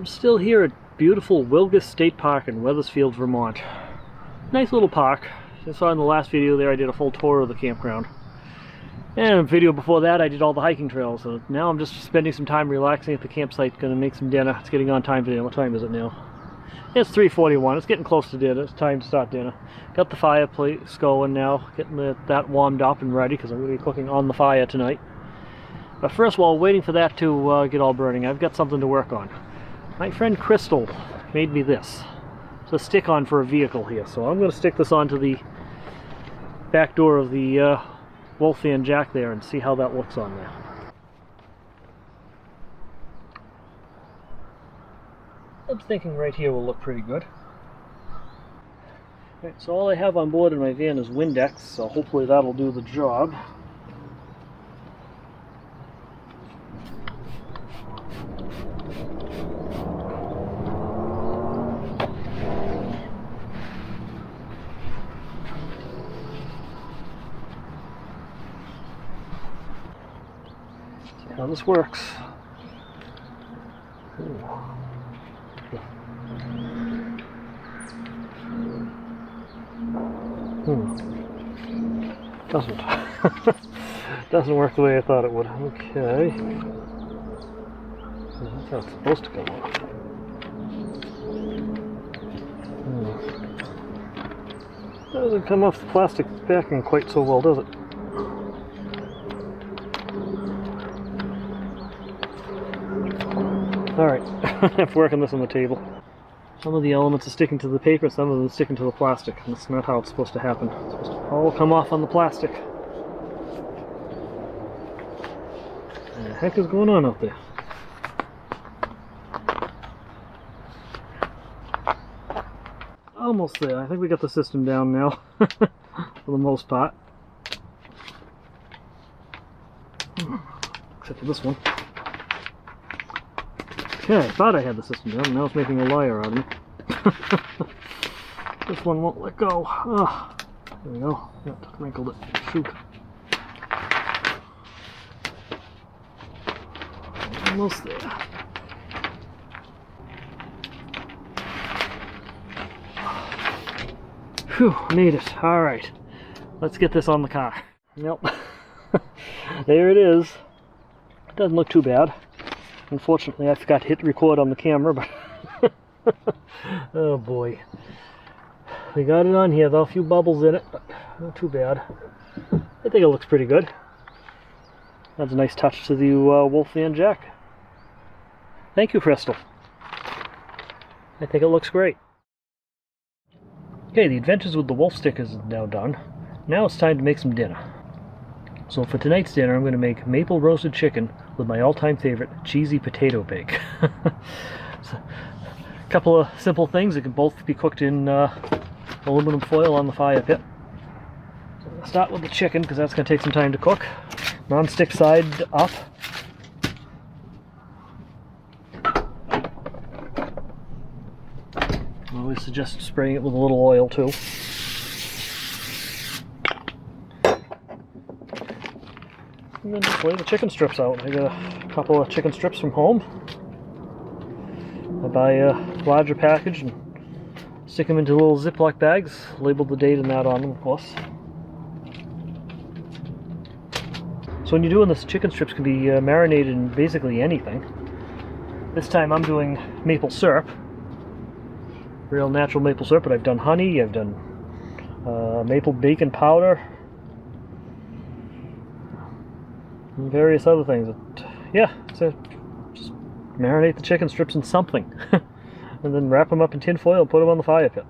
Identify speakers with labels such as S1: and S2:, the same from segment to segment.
S1: I'm still here at beautiful Wilgus State Park in Wethersfield, Vermont. Nice little park. As you saw in the last video there, I did a full tour of the campground. And in a video before that, I did all the hiking trails. So now I'm just spending some time relaxing at the campsite, gonna make some dinner. It's getting on time for dinner. What time is it now? It's 3:41. It's getting close to dinner. It's time to start dinner. Got the fireplace going now, getting that warmed up and ready because I'm going to be cooking on the fire tonight. But first, while waiting for that to get all burning, I've got something to work on. My friend Crystal made me this. It's a stick-on for a vehicle here, so I'm going to stick this onto the back door of the Wolf Van Jack there and see how that looks on there. I'm thinking right here will look pretty good. Right, so all I have on board in my van is Windex, so hopefully that'll do the job. See how this works. Ooh. Doesn't work the way I thought it would. Okay. That's how it's supposed to come off. Doesn't come off the plastic backing quite so well, does it? Alright, I have to work on this on the table. Some of the elements are sticking to the paper, some of them are sticking to the plastic. And that's not how it's supposed to happen. It's supposed to all come off on the plastic. What the heck is going on out there? Almost there. I think we got the system down now, for the most part. Except for this one. Okay, I thought I had the system down, and now it's making a liar out of me. This one won't let go. Ah, there we go. Yep, wrinkled it. Shoot. Almost there. Whew, made it. Alright. Let's get this on the car. Nope. There it is. Doesn't look too bad. Unfortunately, I forgot to hit record on the camera, but oh boy. We got it on here, though, a few bubbles in it, but not too bad. I think it looks pretty good. That's a nice touch to the Wolf Van Jack. Thank you, Crystal. I think it looks great. Okay, the adventures with the wolf stickers is now done. Now it's time to make some dinner. So for tonight's dinner, I'm going to make maple roasted chicken with my all-time favorite cheesy potato bake. So, a couple of simple things that can both be cooked in aluminum foil on the fire pit. So I'm going to start with the chicken because that's going to take some time to cook. Non-stick side up. I always suggest spraying it with a little oil too. And then just lay the chicken strips out. I got a couple of chicken strips from home. I buy a larger package and stick them into little Ziploc bags. Label the date and that on them, of course. So when you're doing this, chicken strips can be marinated in basically anything. This time I'm doing maple syrup. Real natural maple syrup, but I've done honey, I've done maple bacon powder, and various other things. Yeah, so just marinate the chicken strips in something, and then wrap them up in tin foil and put them on the fire pit.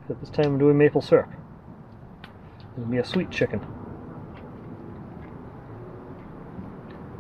S1: But this time I'm doing maple syrup. It'll be a sweet chicken.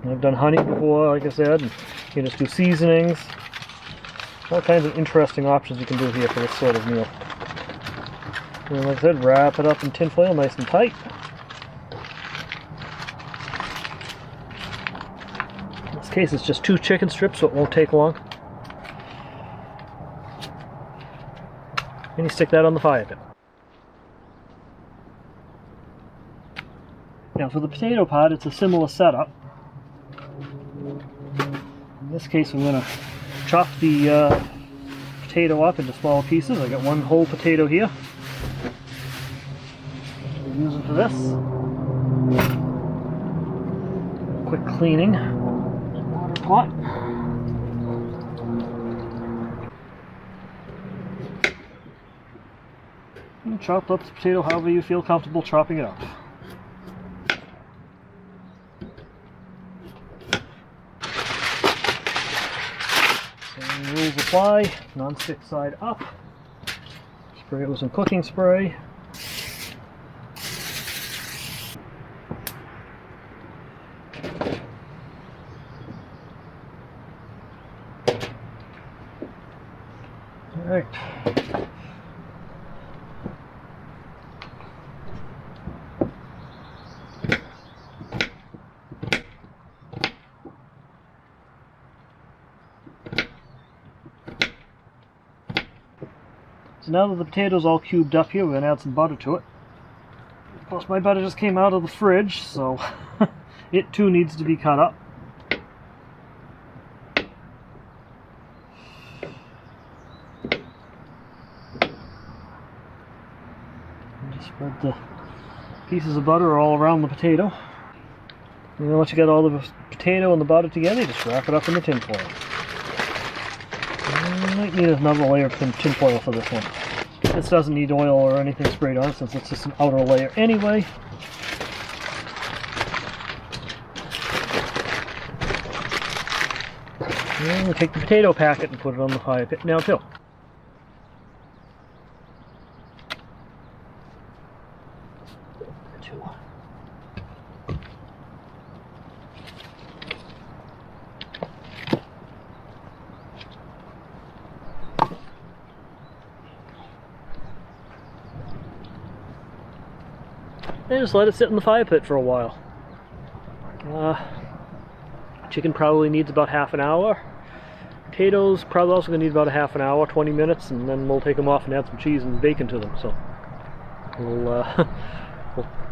S1: And I've done honey before, like I said, and you can just do seasonings. All kinds of interesting options you can do here for this sort of meal. And like I said, wrap it up in tin foil nice and tight. In this case it's just 2 chicken strips, so it won't take long. And you stick that on the fire pit. Now for the potato pot, it's a similar setup. In this case I'm going to chop the potato up into smaller pieces. I got one whole potato here. We're using for this. Quick cleaning. Water pot. And chop up the potato however you feel comfortable chopping it up. Same rules apply. Non-stick side up. Spray it with some cooking spray. Alright. So now that the potato's all cubed up here, we're going to add some butter to it. Of course, my butter just came out of the fridge, so it too needs to be cut up. Just spread the pieces of butter all around the potato. And then once you get all the potato and the butter together, you just wrap it up in the tin foil. You might need another layer of tin foil for this one. This doesn't need oil or anything sprayed on it since it's just an outer layer anyway. And we'll take the potato packet and put it on the fire pit now too. And just let it sit in the fire pit for a while. Chicken probably needs about half an hour. Potatoes probably also going to need about a half an hour, 20 minutes, and then we'll take them off and add some cheese and bacon to them. So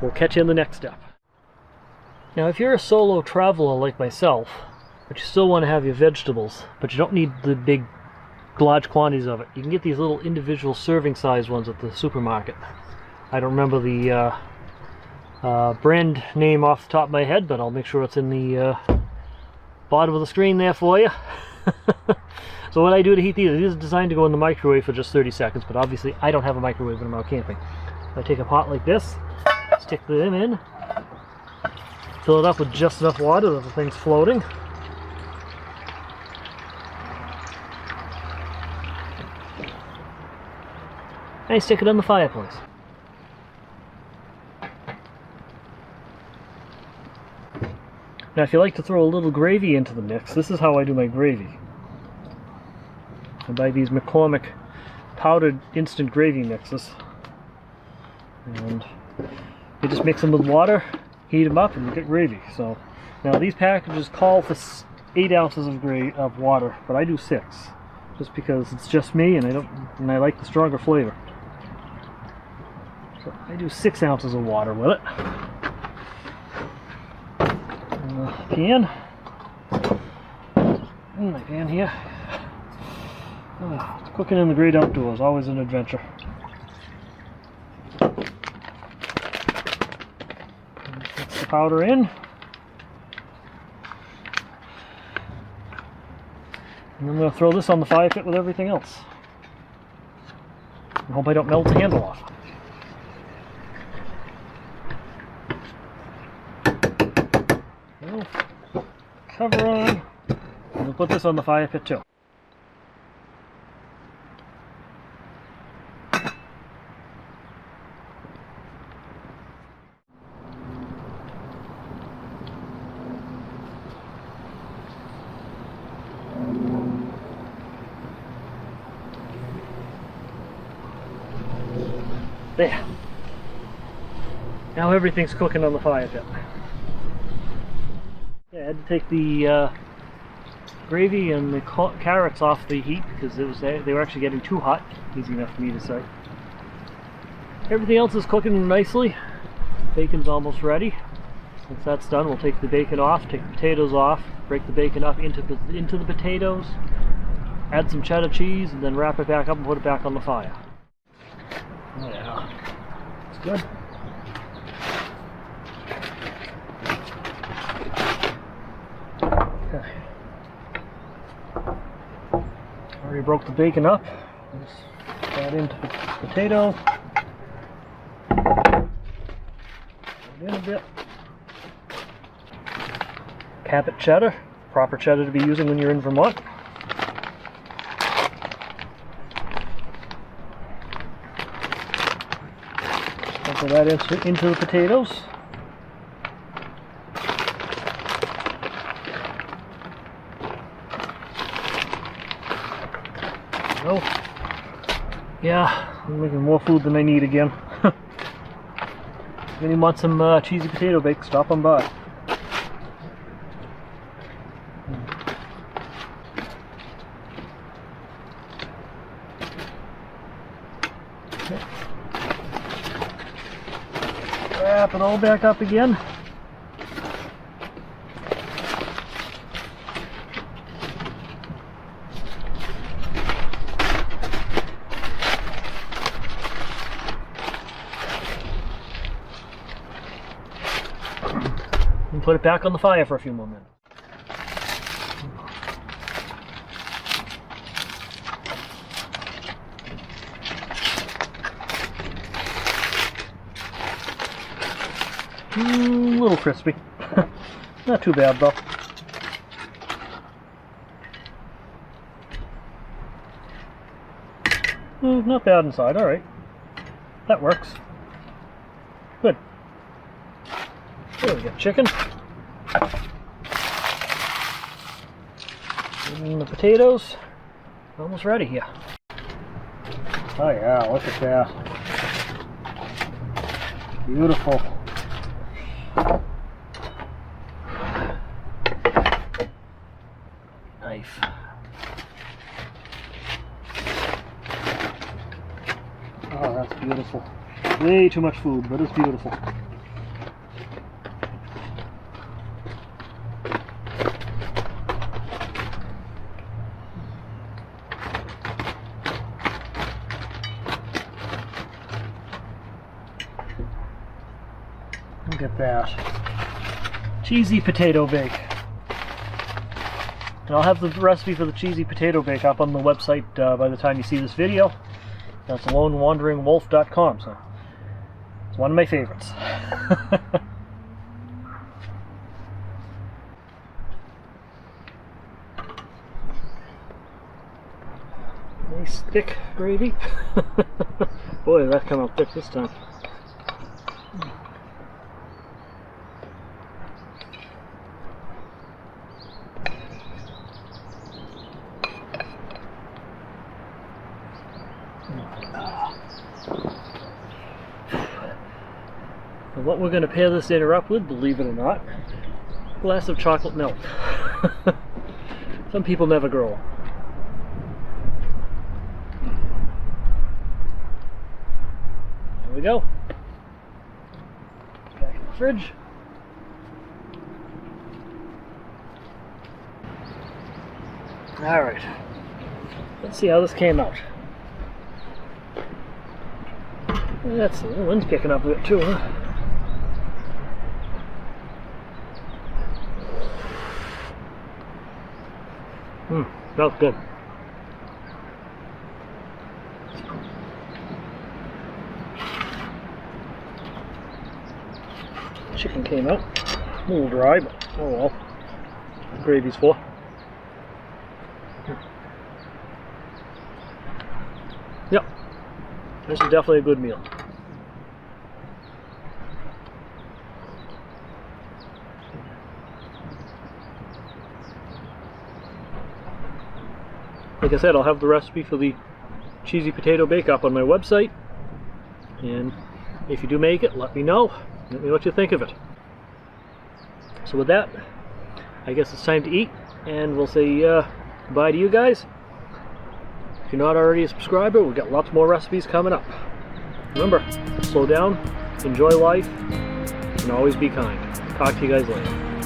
S1: we'll catch you in the next step. Now if you're a solo traveler like myself, but you still want to have your vegetables, but you don't need the big large quantities of it, you can get these little individual serving size ones at the supermarket. I don't remember the brand name off the top of my head, but I'll make sure it's in the bottom of the screen there for you. So what I do to heat these are designed to go in the microwave for just 30 seconds, but obviously I don't have a microwave when I'm out camping. I take a pot like this, stick them in, fill it up with just enough water that the thing's floating. And I stick it on the fireplace. Now if you like to throw a little gravy into the mix, this is how I do my gravy. I buy these McCormick powdered instant gravy mixes. And you just mix them with water, heat them up, and you get gravy. So now these packages call for 8 ounces of water, but I do 6. Just because it's just me and I like the stronger flavor. So I do 6 ounces of water with it. Pan. In my pan here. It's cooking in the great outdoors, always an adventure. Mix the powder in. And I'm going to throw this on the fire pit with everything else. I hope I don't melt the handle off. Cover on, and we'll put this on the fire pit too. There. Now everything's cooking on the fire pit. Yeah, I had to take the gravy and the carrots off the heat because they were actually getting too hot. Easy enough for me to say. Everything else is cooking nicely. Bacon's almost ready. Once that's done, we'll take the bacon off, take the potatoes off, break the bacon up into the potatoes, add some cheddar cheese, and then wrap it back up and put it back on the fire. Oh yeah, it's good. Okay. Already broke the bacon up. Just add into the potato. Add in a bit. Cap it cheddar, proper cheddar to be using when you're in Vermont. Sprinkle that into the potatoes. Oh, yeah, I'm making more food than I need again. If anyone wants some cheesy potato bake, stop on by. Wrap it all back up again. And put it back on the fire for a few more minutes. A little crispy. Not too bad though. Not bad inside, alright. That works. Good. There we go, chicken. And the potatoes. Almost ready here. Oh yeah, look at that. Beautiful. Knife. Oh, that's beautiful. Way too much food, but it's beautiful. Look at that. Cheesy potato bake. And I'll have the recipe for the cheesy potato bake up on the website by the time you see this video. That's lonewanderingwolf.com, so it's one of my favorites. Nice thick gravy. Boy, that came out thick this time. And what we're going to pair this dinner up with, believe it or not, a glass of chocolate milk. Some people never grow up. There we go. Back in the fridge. Alright. Let's see how this came out. That's the wind's picking up a bit too, huh? Smells good. Chicken came out. A little dry, but oh well. The gravy's for. Yep. This is definitely a good meal. Like I said, I'll have the recipe for the cheesy potato bake up on my website. And if you do make it, let me know. Let me know what you think of it. So with that, I guess it's time to eat. And we'll say bye to you guys. If you're not already a subscriber, we've got lots more recipes coming up. Remember, slow down, enjoy life, and always be kind. Talk to you guys later.